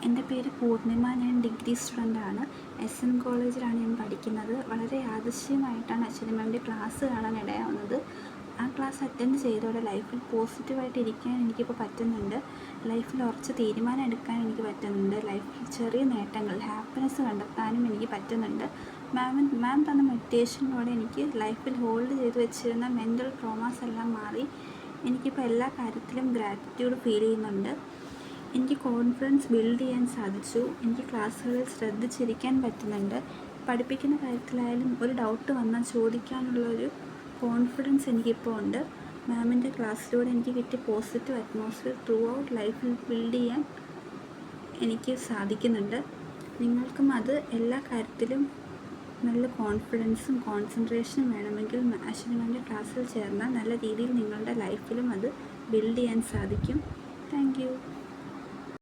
എൻ്റെ പേര് പൂർണിമ. ഞാൻ ഡിഗ്രി സ്റ്റുഡൻ്റാണ്. SN കോളേജിലാണ് ഞാൻ പഠിക്കുന്നത്. വളരെ യാദൃശ്ചികമായിട്ടാണ് അശ്വതി മാമിൻ്റെ ക്ലാസ് കാണാൻ ഇടയാവുന്നത്. ആ ക്ലാസ് അറ്റൻഡ് ചെയ്തതോടെ ലൈഫിൽ പോസിറ്റീവായിട്ട് ഇരിക്കാൻ എനിക്കിപ്പോൾ പറ്റുന്നുണ്ട്. ലൈഫിൽ ഉറച്ച തീരുമാനം എടുക്കാൻ എനിക്ക് പറ്റുന്നുണ്ട്. ലൈഫിൽ ചെറിയ നേട്ടങ്ങൾ, ഹാപ്പിനെസ് കണ്ടെത്താനും എനിക്ക് പറ്റുന്നുണ്ട്. മാം തന്ന മെഡിറ്റേഷനിലൂടെ എനിക്ക് ലൈഫിൽ ഹോൾഡ് ചെയ്ത് വെച്ചിരുന്ന മെൻ്റൽ ട്രോമാസ് എല്ലാം മാറി. എനിക്കിപ്പോൾ എല്ലാ കാര്യത്തിലും ഗ്രാറ്റിറ്റ്യൂഡ് ഫീൽ ചെയ്യുന്നുണ്ട്. എനിക്ക് കോൺഫിഡൻസ് ബിൽഡ് ചെയ്യാൻ സാധിച്ചു. എനിക്ക് ക്ലാസ്സുകളിൽ ശ്രദ്ധിച്ചിരിക്കാൻ പറ്റുന്നുണ്ട്. പഠിപ്പിക്കുന്ന കാര്യത്തിലായാലും ഒരു ഡൗട്ട് വന്നാൽ ചോദിക്കാനുള്ളൊരു കോൺഫിഡൻസ് എനിക്കിപ്പോൾ ഉണ്ട്. മാമിൻ്റെ ക്ലാസ്സിലൂടെ എനിക്ക് കിട്ടിയ പോസിറ്റീവ് അറ്റ്മോസ്ഫിയർ ത്രൂ ഔട്ട് ലൈഫിൽ ബിൽഡ് ചെയ്യാൻ എനിക്ക് സാധിക്കുന്നുണ്ട്. നിങ്ങൾക്കും അത് എല്ലാ കാര്യത്തിലും നല്ല കോൺഫിഡൻസും കോൺസെൻട്രേഷനും വേണമെങ്കിൽ അശ്വതി മാമിൻ്റെ ക്ലാസ്സിൽ ചേർന്നാൽ നല്ല രീതിയിൽ നിങ്ങളുടെ ലൈഫിലും അത് ബിൽഡ് ചെയ്യാൻ സാധിക്കും. Thank you.